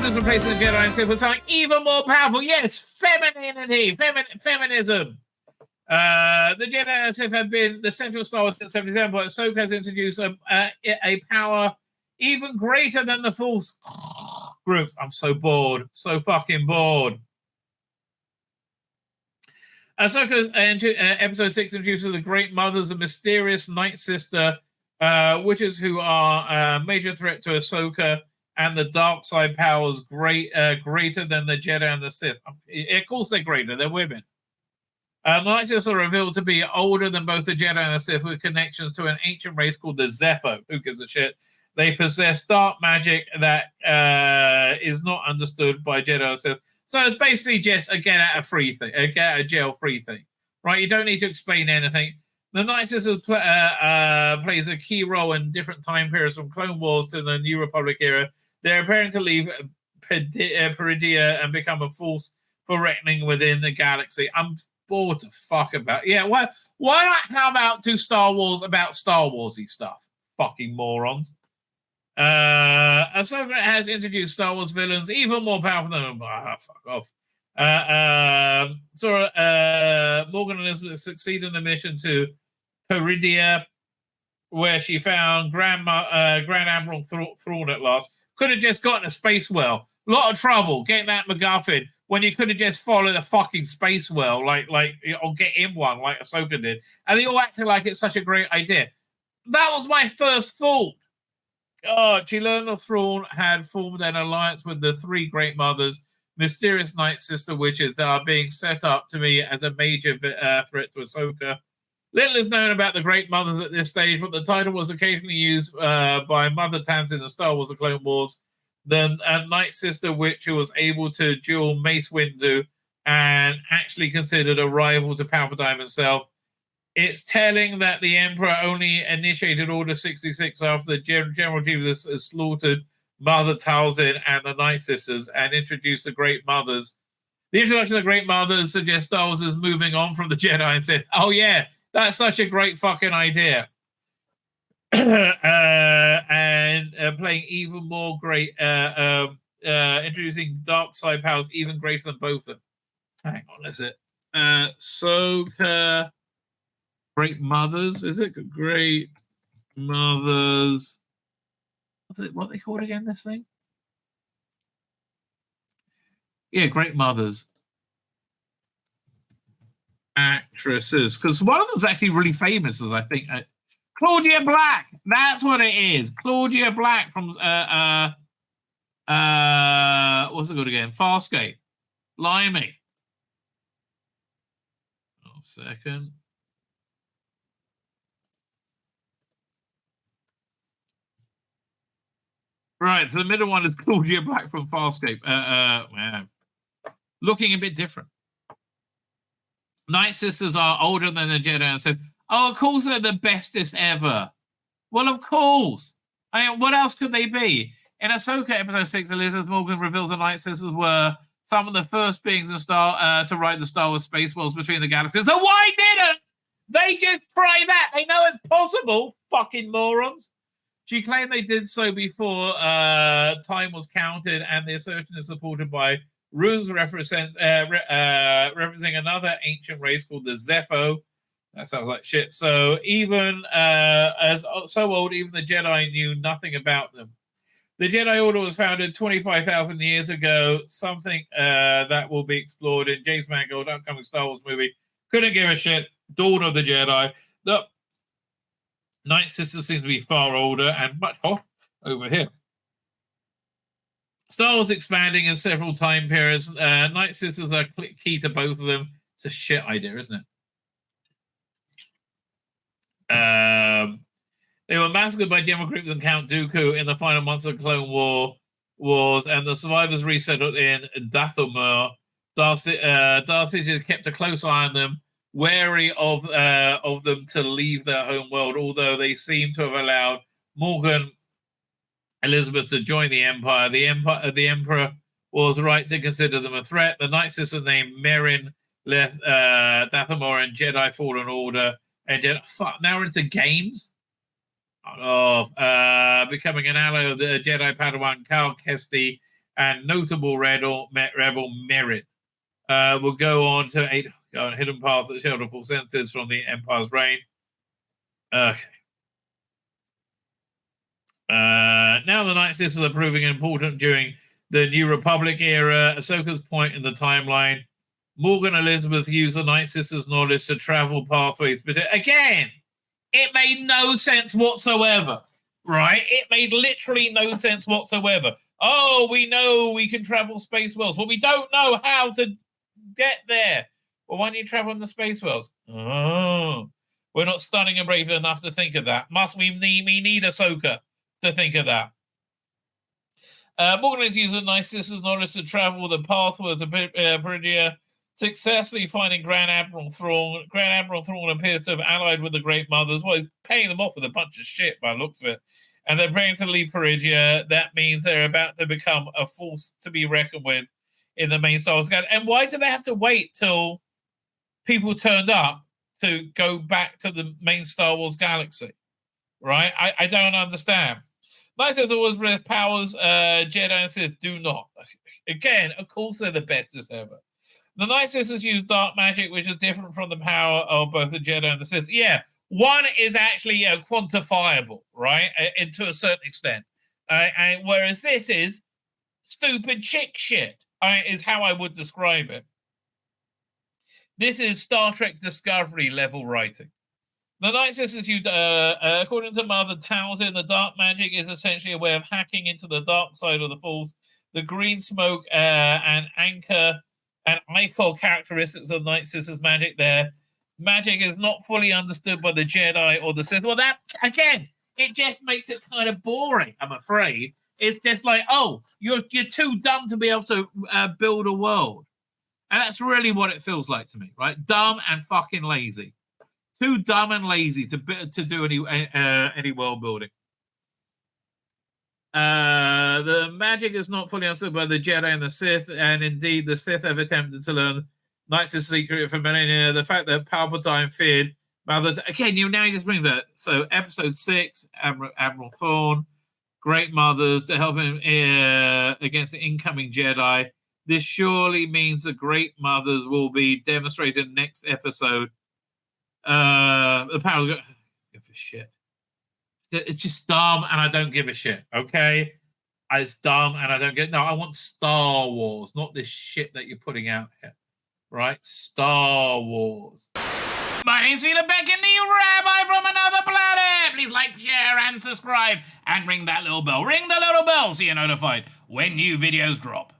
Moses replacing the Jedi and Sith with something even more powerful. Yes, femininity, feminism. The Jedi and Sith have been the central Star Wars since 77, but Ahsoka has introduced a power even greater than the Force groups. I'm so bored. So fucking bored. Ahsoka's episode 6 introduces the Great Mothers, a mysterious Night Sister, witches who are a major threat to Ahsoka, and the dark side powers greater than the Jedi and the Sith. Of course they're greater. They're women. The Night Sisters are revealed to be older than both the Jedi and the Sith, with connections to an ancient race called the Zepho. Who gives a shit? They possess dark magic that is not understood by Jedi or Sith. So it's basically just a get out of jail free thing, right? You don't need to explain anything. The Night Sisters plays a key role in different time periods from Clone Wars to the New Republic era. They're appearing to leave Peridia and become a force for reckoning within the galaxy. I'm bored to fuck about. Yeah, why not? How about do Star Wars about Star Warsy stuff? Fucking morons. Ahsoka has introduced Star Wars villains even more powerful than fuck off. Morgan and Elizabeth succeed in the mission to Peridia, where she found Grand Admiral Thrawn at last. Could have just gotten a space well. A lot of trouble getting that MacGuffin when you could have just followed the fucking space well, or get in one like Ahsoka did. And they all acted like it's such a great idea. That was my first thought. God, she learned that Thrawn had formed an alliance with the three Great Mothers, mysterious Night Sister witches that are being set up to me as a major threat to Ahsoka. Little is known about the Great Mothers at this stage, but the title was occasionally used by Mother Tans in the Star Wars: The Clone Wars. The Night Sister witch who was able to duel Mace Windu and actually considered a rival to Palpatine himself. It's telling that the Emperor only initiated Order 66 after the General Grievous has slaughtered Mother Talzin and the Night Sisters and introduced the Great Mothers. The introduction of the Great Mothers suggests Star Wars is moving on from the Jedi and Sith. Oh, yeah, that's such a great fucking idea. And playing even more great, introducing dark side powers even greater than both of them. Hang on, is it? Great Mothers, is it? Great Mothers. What are they called again, this thing? Yeah, Great Mothers. Actresses. Because one of them's actually really famous, as I think. Claudia Black. That's what it is. Claudia Black from what's it called again? Farscape. Blimey. One second. Right, so the middle one is Claudia Black from Farscape. Man. Looking a bit different. Night Sisters are older than the Jedi and said, oh, of course they're the bestest ever. Well, of course. I mean, what else could they be? In Ahsoka episode 6, Elizabeth Morgan reveals the Night Sisters were some of the first beings in to ride the Star Wars space wars between the galaxies. So why didn't they just try that? They know it's possible, fucking morons. She claimed they did so before time was counted, and the assertion is supported by runes referencing another ancient race called the Zepho. That sounds like shit. So even so old, even the Jedi knew nothing about them. The Jedi Order was founded 25,000 years ago, something that will be explored in James Mangold's upcoming Star Wars movie. Couldn't give a shit. Dawn of the Jedi. The Night Sisters seem to be far older and much hot over here. Star Wars expanding in several time periods. Night Sisters are key to both of them. It's a shit idea, isn't it? They were massacred by General Grievous and Count Dooku in the final months of the Clone Wars, and the survivors resettled in Dathomir. Darth Sidious kept a close eye on them, wary of them to leave their home world, although they seem to have allowed Morgan Elizabeth to join the Empire. The Emperor was right to consider them a threat. The Night Sister named Merrin left Dathomir and Jedi Fallen Order. And now we're into games. Becoming an ally of the Jedi Padawan Cal Kestis and notable rebel merit. Will go on to aid on hidden path that shelter full sentences from the Empire's reign. Okay. Now the Night Sisters are proving important during the New Republic era. Ahsoka's point in the timeline. Morgan Elizabeth used the Night Sisters' knowledge to travel pathways, but again, it made no sense whatsoever, right? It made literally no sense whatsoever. Oh, we know we can travel space wells, but we don't know how to get there. Well, why don't you travel in the space wells? Oh, we're not stunning and brave enough to think of that. Must we need Ahsoka to think of that? Morgan used the Night Sisters' knowledge to travel the pathway to Peridia, successfully finding Grand Admiral Thrawn. Grand Admiral Thrawn appears to have allied with the Great Mothers. Well, he's paying them off with a bunch of shit by the looks of it. And they're praying to leave Peridia. That means they're about to become a force to be reckoned with in the main Star Wars galaxy. And why do they have to wait till people turned up to go back to the main Star Wars galaxy? Right? I don't understand. Night Sisters always with powers, Jedi and Sith do not. Again, of course they're the bestest ever. The Night Sisters use dark magic, which is different from the power of both the Jedi and the Sith. Yeah, one is actually quantifiable, right? And to a certain extent. And whereas this is stupid chick shit, is how I would describe it. This is Star Trek Discovery level writing. The Night Sisters used, according to Mother Townsend, the dark magic is essentially a way of hacking into the dark side of the Force. The green smoke and anchor and icon characteristics of Night Sisters magic there. Magic is not fully understood by the Jedi or the Sith. Well, that, again, it just makes it kind of boring, I'm afraid. It's just like, oh, you're too dumb to be able to build a world. And that's really what it feels like to me, right? Dumb and fucking lazy. Too dumb and lazy to do any world building. The magic is not fully understood by the Jedi and the Sith, and indeed the Sith have attempted to learn Knight's secret for millennia. The fact that Palpatine feared Mother. Again, you just bring that. So, Episode 6, Admiral Thrawn, Great Mothers to help him against the incoming Jedi. This surely means the Great Mothers will be demonstrated next episode. The power of give a shit. It's just dumb and I don't give a shit, okay? It's dumb and I don't get... No, I want Star Wars, not this shit that you're putting out here, right? Star Wars. My name's Tzvi Lebetkin, the Rabbi from another planet. Please like, share, and subscribe. And ring that little bell. Ring the little bell so you're notified when new videos drop.